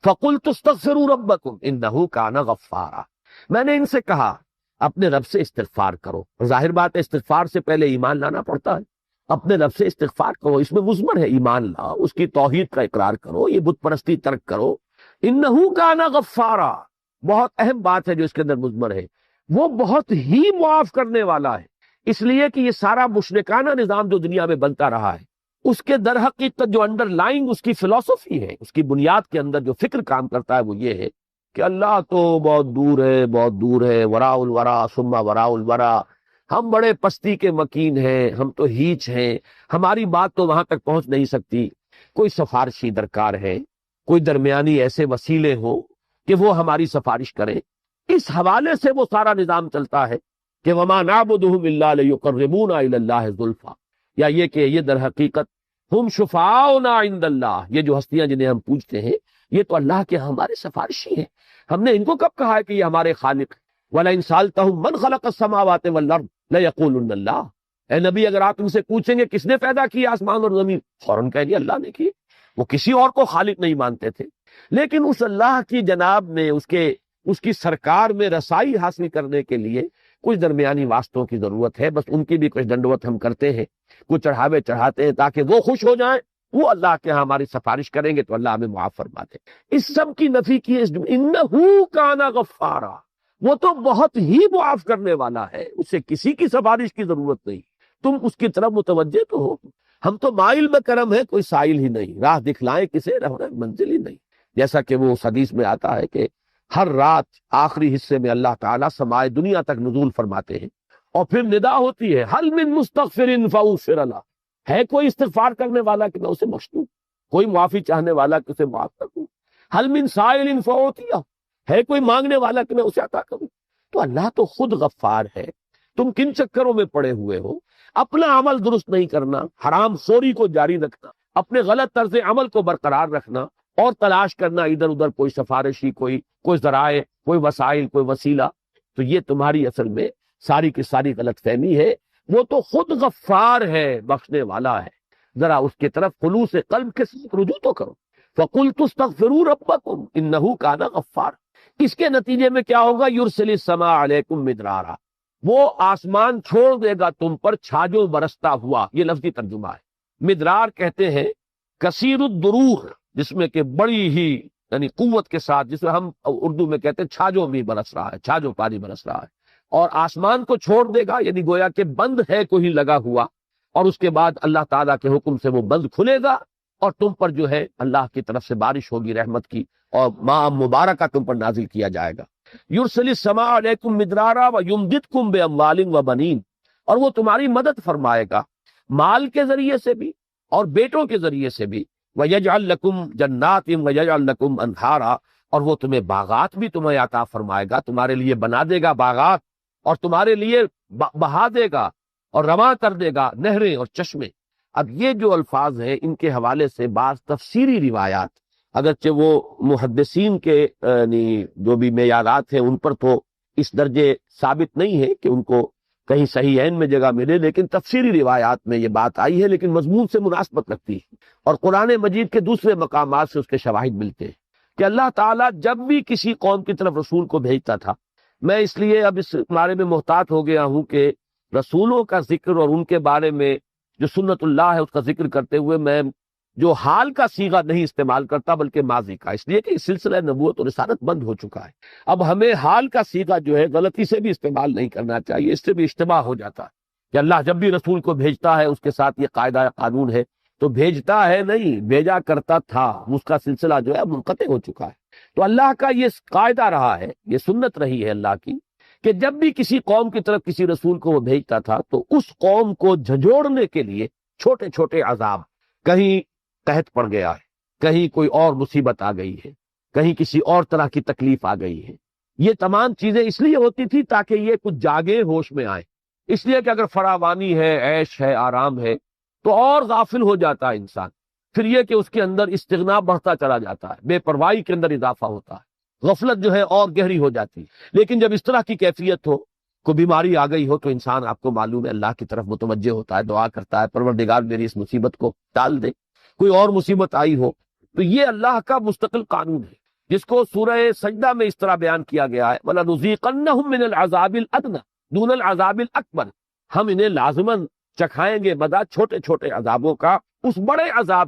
فَقُلْتُ اسْتَغْفِرُوا رَبَّكُمْ إِنَّهُ كَانَ غَفَّارًا، میں نے ان سے کہا اپنے رب سے استغفار کرو۔ ظاہر بات ہے استغفار سے پہلے ایمان لانا پڑتا ہے، اپنے رب سے استغفار کرو، اس میں مضمر ہے ایمان لاؤ، اس کی توحید کا اقرار کرو، یہ بت پرستی ترک کرو۔ انہو کان غفارا، بہت اہم بات ہے جو اس کے اندر مضمر ہے، وہ بہت ہی معاف کرنے والا ہے۔ اس لیے کہ یہ سارا مشرکانہ نظام جو دنیا میں بنتا رہا ہے، اس کے در حقیقت جو انڈر لائنگ اس کی فلسفی ہے، اس کی بنیاد کے اندر جو فکر کام کرتا ہے وہ یہ ہے کہ اللہ تو بہت دور ہے، بہت دور ہے، وراء الورا ثم وراء الورا، ہم بڑے پستی کے مکین ہیں، ہم تو ہیچ ہیں، ہماری بات تو وہاں تک پہنچ نہیں سکتی، کوئی سفارشی درکار ہے، کوئی درمیانی ایسے وسیلے ہوں کہ وہ ہماری سفارش کریں۔ اس حوالے سے وہ سارا نظام چلتا ہے کہ وما نعبدهم الا ليقربونا الى الله زلفا، یا یہ کہ یہ در حقیقت ہم شفاؤنا عند اللہ، یہ جو ہستیاں جنہیں ہم پوجتے ہیں یہ تو اللہ کے ہمارے سفارشی ہیں۔ ہم نے ان کو کب کہا ہے کہ یہ ہمارے خالق ہیں؟ وَلَئِن سَأَلْتَهُم مَّنْ خَلَقَ السَّمَاوَاتِ وَالْأَرْضَ لَيَقُولُنَّ اللَّهُ، اے نبی اگر آپ ان سے پوچھیں گے کس نے پیدا کیا آسمان اور زمین، فوراً کہہ دیا اللہ نے کی، وہ کسی اور کو خالق نہیں مانتے تھے۔ لیکن اس اللہ کی جناب میں اس کی سرکار میں رسائی حاصل کرنے کے لیے کچھ درمیانی واسطوں کی ضرورت ہے، بس ان کی بھی کچھ دنڈوت ہم کرتے ہیں، کچھ چڑھاوے چڑھاتے ہیں تاکہ وہ خوش ہو جائیں، وہ اللہ کے ہاں ہماری سفارش کریں گے تو اللہ ہمیں معاف فرما دے۔ اس سب کی نفی کی ہے انہو کان غفارا، وہ تو بہت ہی معاف کرنے والا ہے، اسے کسی کی سفارش کی ضرورت نہیں، تم اس کی طرف متوجہ تو ہو۔ ہم تو مائل میں کرم ہے، کوئی سائل ہی نہیں، راہ دکھلائیں کسے رہنا منزل ہی نہیں، جیسا کہ وہ اس حدیث میں آتا ہے کہ ہر رات آخری حصے میں اللہ تعالیٰ سمائے دنیا تک نزول فرماتے ہیں، اور پھر ندا ہوتی ہے حل من مستغفر فاغفر له، ہے کوئی استغفار کرنے والا کہ میں اسے بخش دوں، کوئی معافی چاہنے والا کہ اسے معاف کر دوں، حل من سائل فاعطیہ، ہے کوئی مانگنے والا کہ میں اسے عطا کروں۔ تو اللہ تو خود غفار ہے، تم کن چکروں میں پڑے ہوئے ہو؟ اپنا عمل درست نہیں کرنا، حرام خوری کو جاری رکھنا، اپنے غلط طرز عمل کو برقرار رکھنا، اور تلاش کرنا ادھر ادھر کوئی سفارشی، کوئی ذرائع، کوئی وسائل، کوئی وسیلہ، تو یہ تمہاری اصل میں ساری کی ساری غلط فہمی ہے۔ وہ تو خود غفار ہے، بخشنے والا ہے، ذرا اس کی طرف خلوص قلب کے ساتھ رجوع تو کرو۔ فَقُلْتُ اسْتَغْفِرُوا رَبَّكُمْ إِنَّهُ كَانَ غَفَّارًا، اس کے نتیجے میں کیا ہوگا؟ يُرْسِلِ السَّمَاءَ عَلَيْكُمْ مِدْرَارًا، وہ آسمان چھوڑ دے گا تم پر چھاجوں برستا ہوا، یہ لفظی ترجمہ ہے۔ مدرار کہتے ہیں کثیر الدروغ، جس میں کہ بڑی ہی یعنی قوت کے ساتھ، جس میں ہم اردو میں کہتے ہیں چھاجوں بھی برس رہا ہے، چھاجوں پانی برس رہا ہے، اور آسمان کو چھوڑ دے گا، یعنی گویا کہ بند ہے کوئی لگا ہوا، اور اس کے بعد اللہ تعالیٰ کے حکم سے وہ بند کھلے گا، اور تم پر جو ہے اللہ کی طرف سے بارش ہوگی رحمت کی، اور ماء مبارکہ تم پر نازل کیا جائے گا۔ یرسل السماء علیکم مدرارا ویمددکم باموال وبنین، اور وہ تمہاری مدد فرمائے گا مال کے ذریعے سے بھی اور بیٹوں کے ذریعے سے بھی، وَيَجْعَلْ لَكُمْ جَنَّاتٍ وَيَجْعَلْ لَكُمْ أَنْهَارًا، اور وہ تمہیں باغات بھی تمہیں عطا فرمائے گا، تمہارے لیے بنا دے گا باغات، اور تمہارے لیے بہا دے گا اور رواں کر دے گا نہریں اور چشمے۔ اب یہ جو الفاظ ہیں ان کے حوالے سے بعض تفسیری روایات، اگرچہ وہ محدثین کے جو بھی معیارات ہیں ان پر تو اس درجے ثابت نہیں ہے کہ ان کو کہیں صحیح عین میں جگہ ملے، لیکن تفسیری روایات میں یہ بات آئی ہے، لیکن مضمون سے مناسبت رکھتی ہے، اور قرآن مجید کے دوسرے مقامات سے اس کے شواہد ملتے ہیں کہ اللہ تعالیٰ جب بھی کسی قوم کی طرف رسول کو بھیجتا تھا، میں اس لیے اب اس بارے میں محتاط ہو گیا ہوں کہ رسولوں کا ذکر اور ان کے بارے میں جو سنت اللہ ہے اس کا ذکر کرتے ہوئے میں جو حال کا صیغہ نہیں استعمال کرتا بلکہ ماضی کا، اس لیے کہ سلسلہ نبوت اور رسالت بند ہو چکا ہے۔ اب ہمیں حال کا صیغہ جو ہے غلطی سے بھی استعمال نہیں کرنا چاہیے، اس سے بھی اشتباہ ہو جاتا ہے کہ اللہ جب بھی رسول کو بھیجتا ہے اس کے ساتھ یہ قاعدہ قانون ہے، تو بھیجتا ہے نہیں، بھیجا کرتا تھا، اس کا سلسلہ جو ہے منقطع ہو چکا ہے۔ تو اللہ کا یہ قاعدہ رہا ہے، یہ سنت رہی ہے اللہ کی، کہ جب بھی کسی قوم کی طرف کسی رسول کو وہ بھیجتا تھا تو اس قوم کو جھنجھوڑنے کے لیے چھوٹے چھوٹے عذاب، کہیں قحط پڑ گیا ہے، کہیں کوئی اور مصیبت آ گئی ہے، کہیں کسی اور طرح کی تکلیف آ گئی ہے، یہ تمام چیزیں اس لیے ہوتی تھی تاکہ یہ کچھ جاگے، ہوش میں آئے، اس لیے کہ اگر فراوانی ہے، عیش ہے، آرام ہے تو اور غافل ہو جاتا ہے انسان، پھر یہ کہ اس کے اندر استغنا بڑھتا چلا جاتا ہے، بے پرواہی کے اندر اضافہ ہوتا ہے، غفلت جو ہے اور گہری ہو جاتی ہے۔ لیکن جب اس طرح کی کیفیت ہو، کوئی بیماری آ گئی ہو، تو انسان آپ کو معلوم ہے اللہ کی طرف متوجہ ہوتا ہے، دعا کرتا ہے پروردگار میری اس مصیبت کو ٹال دے۔ کوئی اور مصیبت آئی ہو تو یہ اللہ کا مستقل قانون ہے، جس کو سورہ سجدہ میں اس طرح بیان کیا گیا ہے، وَلَنُذِيقَنَّهُم مِّنَ الْعَذَابِ الْأَدْنَىٰ دُونَ الْعَذَابِ الْأَكْبَرِ، ہم انہیں لازماً چکھائیں گے مزہ چھوٹے چھوٹے عذابوں کا اس بڑے عذاب